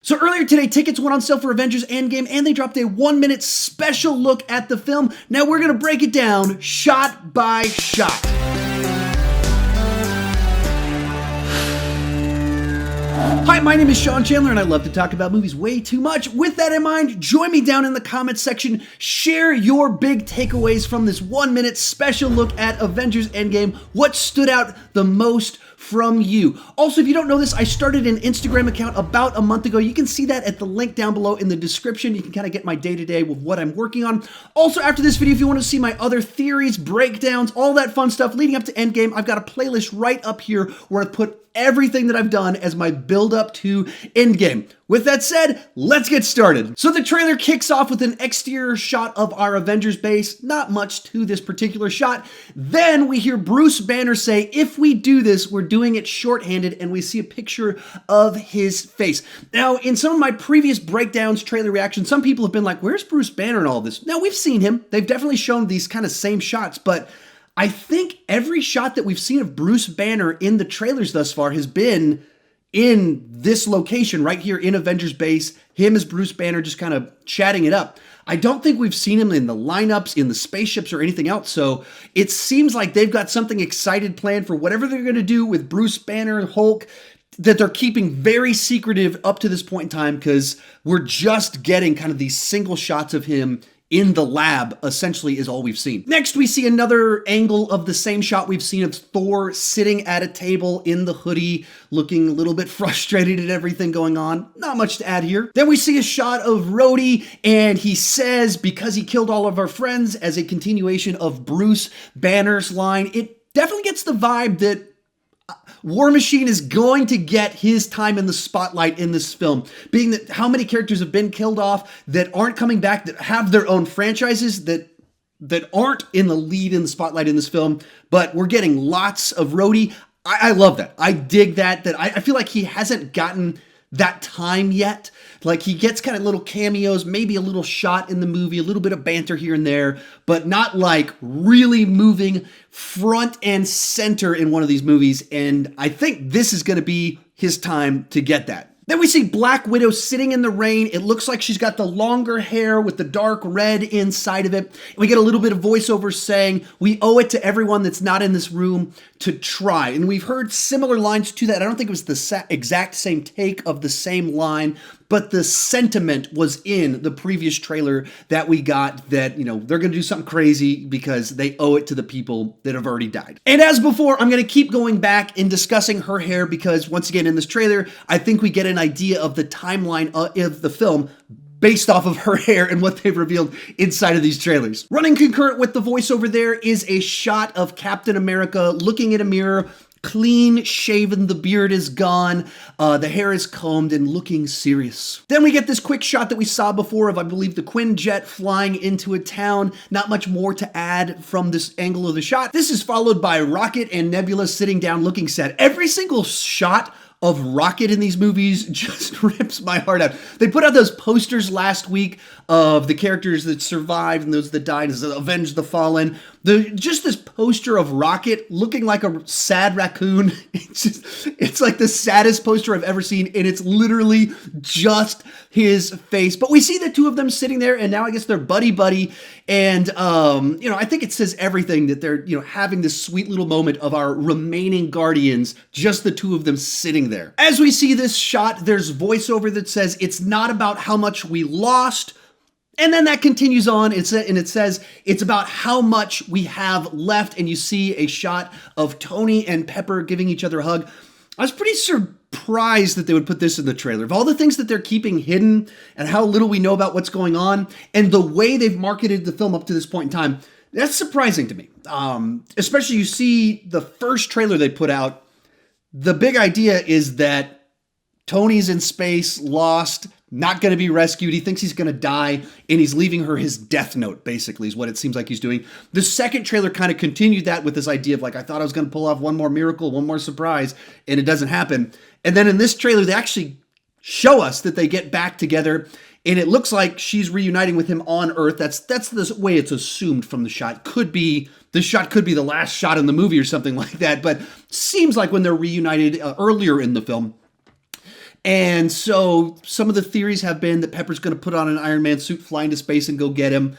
So earlier today, tickets went on sale for Avengers Endgame, and they dropped a 1-minute special look at the film. Now we're going to break it down shot by shot. Hi, my name is Sean Chandler, and I love to talk about movies way too much. With that in mind, join me down in the comments section. Share your big takeaways from this 1-minute special look at Avengers Endgame. What stood out the most from you? Also, if you don't know this, I started an Instagram account about a month ago. You can see that at the link down below in the description. You can kind of get my day-to-day with what I'm working on. Also, after this video, if you want to see my other theories, breakdowns, all that fun stuff leading up to Endgame, I've got a playlist right up here where I've put everything that I've done as my build up to Endgame. With that said, let's get started. So the trailer kicks off with an exterior shot of our Avengers base. Not much to this particular shot. Then we hear Bruce Banner say, if we do this, we're doing it shorthanded, and we see a picture of his face. Now, in some of my previous breakdowns, trailer reactions, some people have been like, where's Bruce Banner in all this? Now, we've seen him. They've definitely shown these kind of same shots, but I think every shot that we've seen of Bruce Banner in the trailers thus far has been in this location right here in Avengers Base, him as Bruce Banner just kind of chatting it up. I don't think we've seen him in the lineups, in the spaceships, or anything else, so it seems like they've got something excited planned for whatever they're going to do with Bruce Banner and Hulk that they're keeping very secretive up to this point in time, because we're just getting kind of these single shots of him in the lab, essentially, is all we've seen. Next, we see another angle of the same shot we've seen of Thor sitting at a table in the hoodie, looking a little bit frustrated at everything going on. Not much to add here. Then we see a shot of Rhodey, and he says, because he killed all of our friends, as a continuation of Bruce Banner's line. It definitely gets the vibe that War Machine is going to get his time in the spotlight in this film, being that how many characters have been killed off that aren't coming back, that have their own franchises, that aren't in the lead in the spotlight in this film, but we're getting lots of Rhodey. I love that. I dig that I feel like he hasn't gotten that time yet. Like, he gets kind of little cameos, maybe a little shot in the movie, a little bit of banter here and there, but not like really moving front and center in one of these movies. And I think this is going to be his time to get that. Then we see Black Widow sitting in the rain. It looks like she's got the longer hair with the dark red inside of it. We get a little bit of voiceover saying, we owe it to everyone that's not in this room to try. And we've heard similar lines to that. I don't think it was the exact same take of the same line, but the sentiment was in the previous trailer that we got, that, you know, they're going to do something crazy because they owe it to the people that have already died. And as before, I'm going to keep going back and discussing her hair because, once again, in this trailer, I think we get an idea of the timeline of the film based off of her hair and what they've revealed inside of these trailers. Running concurrent with the voiceover there is a shot of Captain America looking in a mirror, clean shaven, the beard is gone, the hair is combed and looking serious. Then we get this quick shot that we saw before of, I believe, the Quinjet flying into a town. Not much more to add from this angle of the shot. This is followed by Rocket and Nebula sitting down looking sad. Every single shot of Rocket in these movies just rips my heart out. They put out those posters last week of the characters that survived and those that died, as Avenge the Fallen. Just this poster of Rocket looking like a sad raccoon. It's like the saddest poster I've ever seen, and it's literally just his face. But we see the two of them sitting there, and now I guess they're buddy-buddy. And, you know, I think it says everything that they're, you know, having this sweet little moment of our remaining Guardians, just the two of them sitting there. As we see this shot, there's voiceover that says, it's not about how much we lost. And then that continues on, and it says it's about how much we have left, and you see a shot of Tony and Pepper giving each other a hug. I was pretty surprised that they would put this in the trailer. Of all the things that they're keeping hidden and how little we know about what's going on and the way they've marketed the film up to this point in time, that's surprising to me. Especially, you see the first trailer they put out, the big idea is that Tony's in space, lost, not going to be rescued. He thinks he's going to die, and he's leaving her his death note, basically, is what it seems like he's doing. The second trailer kind of continued that with this idea of, like, I thought I was going to pull off one more miracle, one more surprise, and it doesn't happen. And then in this trailer, they actually show us that they get back together, and it looks like she's reuniting with him on Earth. That's the way it's assumed from the shot. This shot could be the last shot in the movie or something like that, but seems like when they're reunited earlier in the film. And so some of the theories have been that Pepper's going to put on an Iron Man suit, fly into space, and go get him.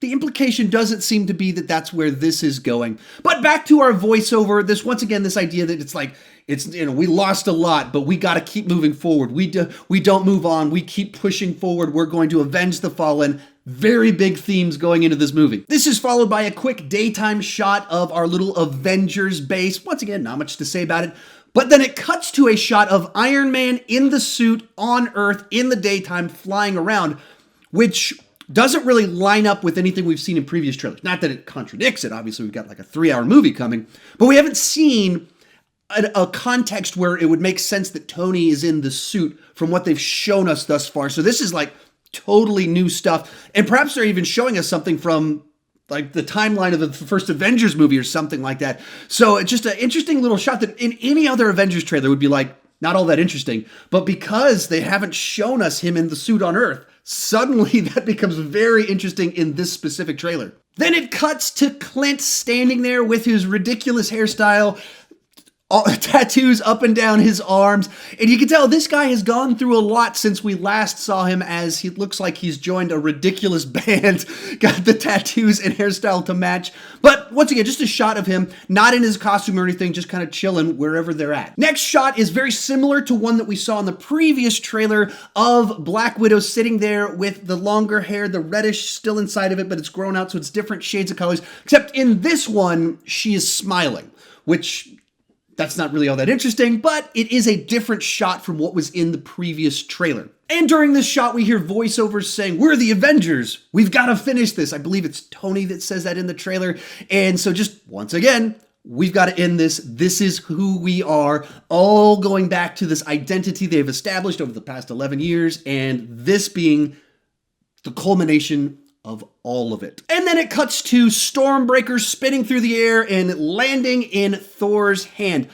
The implication doesn't seem to be that that's where this is going. But back to our voiceover, once again, this idea that it's like, we lost a lot, but we got to keep moving forward. We don't move on. We keep pushing forward. We're going to avenge the fallen. Very big themes going into this movie. This is followed by a quick daytime shot of our little Avengers base. Once again, not much to say about it. But then it cuts to a shot of Iron Man in the suit on Earth in the daytime flying around, which doesn't really line up with anything we've seen in previous trailers. Not that it contradicts it. Obviously, we've got like a 3-hour movie coming, but we haven't seen a context where it would make sense that Tony is in the suit from what they've shown us thus far. So this is like totally new stuff. And perhaps they're even showing us something from like the timeline of the first Avengers movie or something like that. So it's just an interesting little shot that in any other Avengers trailer would be like, not all that interesting. But because they haven't shown us him in the suit on Earth, suddenly that becomes very interesting in this specific trailer. Then it cuts to Clint standing there with his ridiculous hairstyle, tattoos up and down his arms. And you can tell this guy has gone through a lot since we last saw him, as he looks like he's joined a ridiculous band, got the tattoos and hairstyle to match. But once again, just a shot of him, not in his costume or anything, just kind of chilling wherever they're at. Next shot is very similar to one that we saw in the previous trailer of Black Widow sitting there with the longer hair, the reddish still inside of it, but it's grown out, so it's different shades of colors. Except in this one, she is smiling, which that's not really all that interesting, but it is a different shot from what was in the previous trailer. And during this shot, we hear voiceovers saying, "We're the Avengers. We've got to finish this." I believe it's Tony that says that in the trailer. And so just once again, we've got to end this. This is who we are, all going back to this identity they've established over the past 11 years, and this being the culmination of all of it. And then it cuts to Stormbreaker spinning through the air and landing in Thor's hand.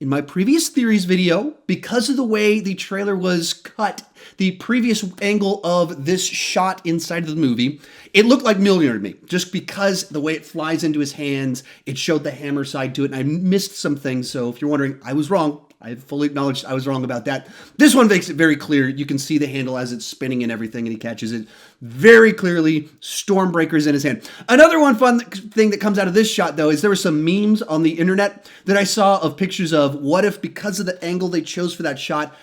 In my previous theories video, because of the way the trailer was cut, the previous angle of this shot inside of the movie, it looked like Mjolnir to me. Just because the way it flies into his hands, it showed the hammer side to it, and I missed some things. So if you're wondering, I was wrong. I fully acknowledged I was wrong about that. This one makes it very clear. You can see the handle as it's spinning and everything, and he catches it very clearly. Stormbreaker's in his hand. Another one fun thing that comes out of this shot, though, is there were some memes on the internet that I saw of pictures of what if, because of the angle they chose for that shot,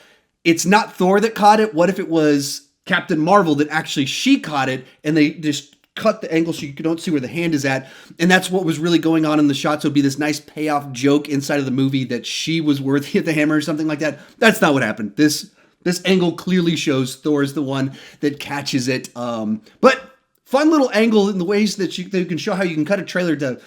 it's not Thor that caught it. What if it was Captain Marvel that actually she caught it, and they just cut the angle so you don't see where the hand is at, and that's what was really going on in the shot. So it'd be this nice payoff joke inside of the movie that she was worthy of the hammer or something like that. That's not what happened. This angle clearly shows Thor is the one that catches it. But fun little angle in the ways that you can show how you can cut a trailer to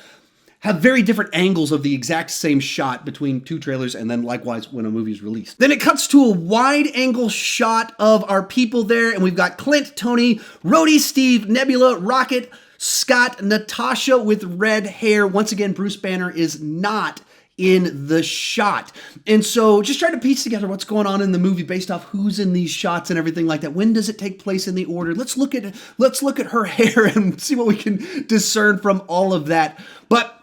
have very different angles of the exact same shot between two trailers, and then likewise when a movie is released. Then it cuts to a wide angle shot of our people there, and we've got Clint, Tony, Rhodey, Steve, Nebula, Rocket, Scott, Natasha with red hair. Once again, Bruce Banner is not in the shot. And so just trying to piece together what's going on in the movie based off who's in these shots and everything like that. When does it take place in the order? Let's look at her hair and see what we can discern from all of that. But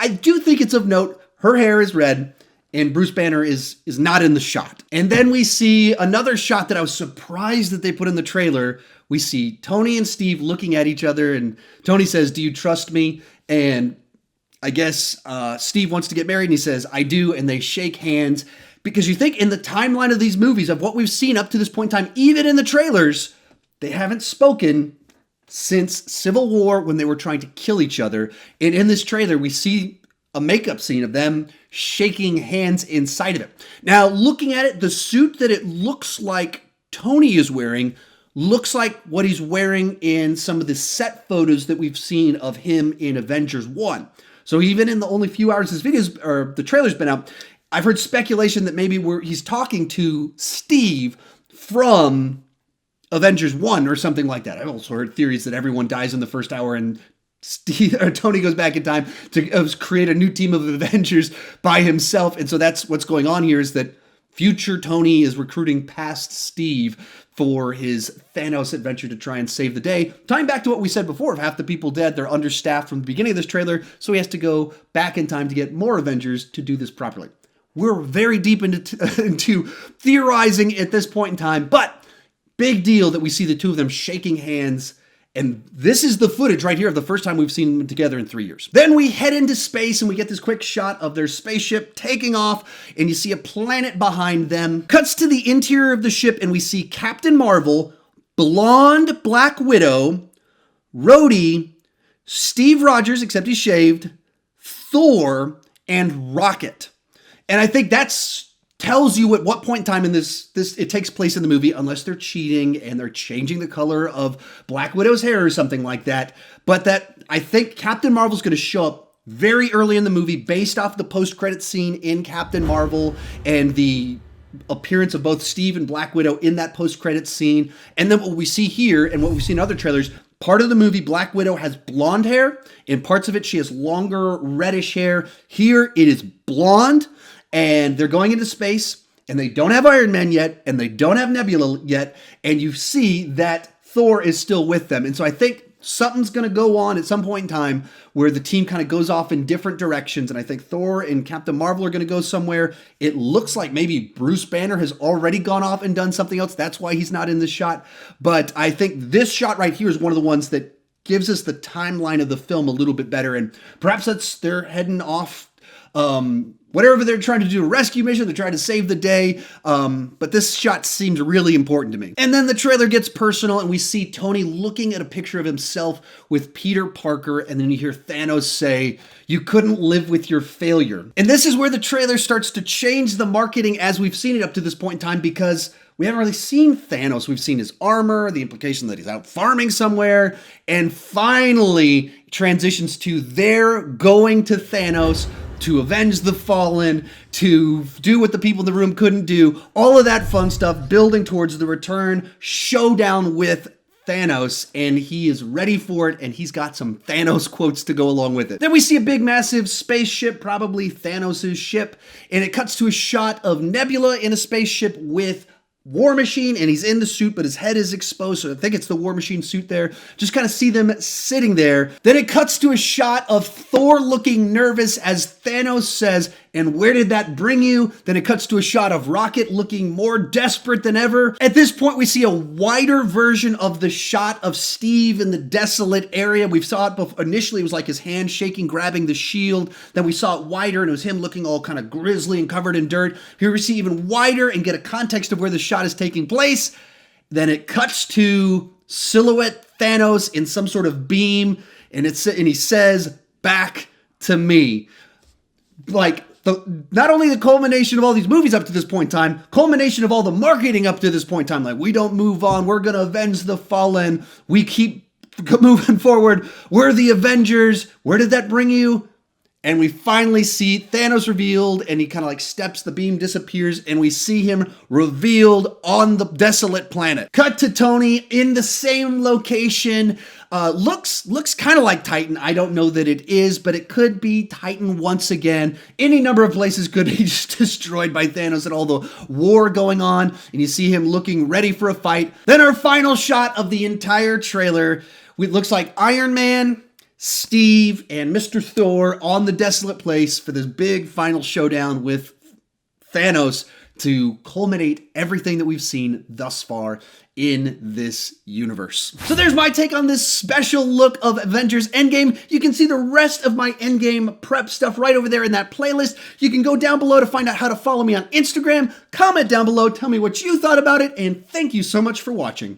I do think it's of note, her hair is red and Bruce Banner is not in the shot. And then we see another shot that I was surprised that they put in the trailer. We see Tony and Steve looking at each other, and Tony says, "Do you trust me?" And I guess Steve wants to get married, and he says, "I do," and they shake hands. Because you think in the timeline of these movies, of what we've seen up to this point in time, even in the trailers, they haven't spoken since Civil War when they were trying to kill each other. And in this trailer, we see a makeup scene of them shaking hands inside of it. Now, looking at it, the suit that it looks like Tony is wearing looks like what he's wearing in some of the set photos that we've seen of him in Avengers 1. So even in the only few hours this video's or the trailer's been out, I've heard speculation that maybe he's talking to Steve from Avengers 1 or something like that. I've also heard theories that everyone dies in the first hour and Tony goes back in time to create a new team of Avengers by himself. And so that's what's going on here, is that future Tony is recruiting past Steve for his Thanos adventure to try and save the day. Tying back to what we said before, of half the people dead, they're understaffed from the beginning of this trailer, so he has to go back in time to get more Avengers to do this properly. we're very deep into theorizing at this point in time, but big deal that we see the two of them shaking hands. And this is the footage right here of the first time we've seen them together in 3 years. Then we head into space and we get this quick shot of their spaceship taking off, and you see a planet behind them. Cuts to the interior of the ship and we see Captain Marvel, blonde Black Widow, Rhodey, Steve Rogers, except he's shaved, Thor, and Rocket. And I think that's tells you at what point in time in this it takes place in the movie, unless they're cheating and they're changing the color of Black Widow's hair or something like that. But that I think Captain Marvel's going to show up very early in the movie based off the post-credit scene in Captain Marvel and the appearance of both Steve and Black Widow in that post-credit scene. And then what we see here and what we've seen in other trailers, part of the movie, Black Widow has blonde hair. In parts of it, she has longer reddish hair. Here, it is blonde. And they're going into space, and they don't have Iron Man yet, and they don't have Nebula yet, and you see that Thor is still with them. And so I think something's going to go on at some point in time where the team kind of goes off in different directions, and I think Thor and Captain Marvel are going to go somewhere. It looks like maybe Bruce Banner has already gone off and done something else. That's why he's not in this shot. But I think this shot right here is one of the ones that gives us the timeline of the film a little bit better, and perhaps they're heading off whatever they're trying to do, a rescue mission, they're trying to save the day. But this shot seems really important to me. And then the trailer gets personal and we see Tony looking at a picture of himself with Peter Parker. And then you hear Thanos say, "You couldn't live with your failure." And this is where the trailer starts to change the marketing as we've seen it up to this point in time, because we haven't really seen Thanos. We've seen his armor, the implication that he's out farming somewhere, and finally transitions to they're going to Thanos to avenge the fallen, to do what the people in the room couldn't do. All of that fun stuff building towards the return showdown with Thanos, and he is ready for it, and he's got some Thanos quotes to go along with it. Then we see a big, massive spaceship, probably Thanos' ship, and it cuts to a shot of Nebula in a spaceship with War Machine, and he's in the suit, but his head is exposed, so I think it's the War Machine suit there. Just kind of see them sitting there. Then it cuts to a shot of Thor looking nervous as Thanos says, "And where did that bring you?" Then it cuts to a shot of Rocket looking more desperate than ever. At this point, we see a wider version of the shot of Steve in the desolate area. We saw it before. Initially, it was like his hand shaking, grabbing the shield. Then we saw it wider, and it was him looking all kind of grisly and covered in dirt. Here we see even wider and get a context of where the shot is taking place. Then it cuts to silhouette Thanos in some sort of beam, and he says, "Back to me." Like, not only the culmination of all these movies up to this point in time, culmination of all the marketing up to this point in time. Like, we don't move on. We're going to avenge the fallen. We keep moving forward. We're the Avengers. Where did that bring you? And we finally see Thanos revealed, and he kind of like steps, the beam disappears, and we see him revealed on the desolate planet. Cut to Tony in the same location. Looks kind of like Titan. I don't know that it is, but it could be Titan once again. Any number of places could be just destroyed by Thanos and all the war going on, and you see him looking ready for a fight. Then our final shot of the entire trailer, it looks like Iron Man, Steve, and Mr. Thor on the desolate place for this big final showdown with Thanos to culminate everything that we've seen thus far in this universe. So there's my take on this special look of Avengers Endgame. You can see the rest of my Endgame prep stuff right over there in that playlist. You can go down below to find out how to follow me on Instagram. Comment down below, tell me what you thought about it, and thank you so much for watching.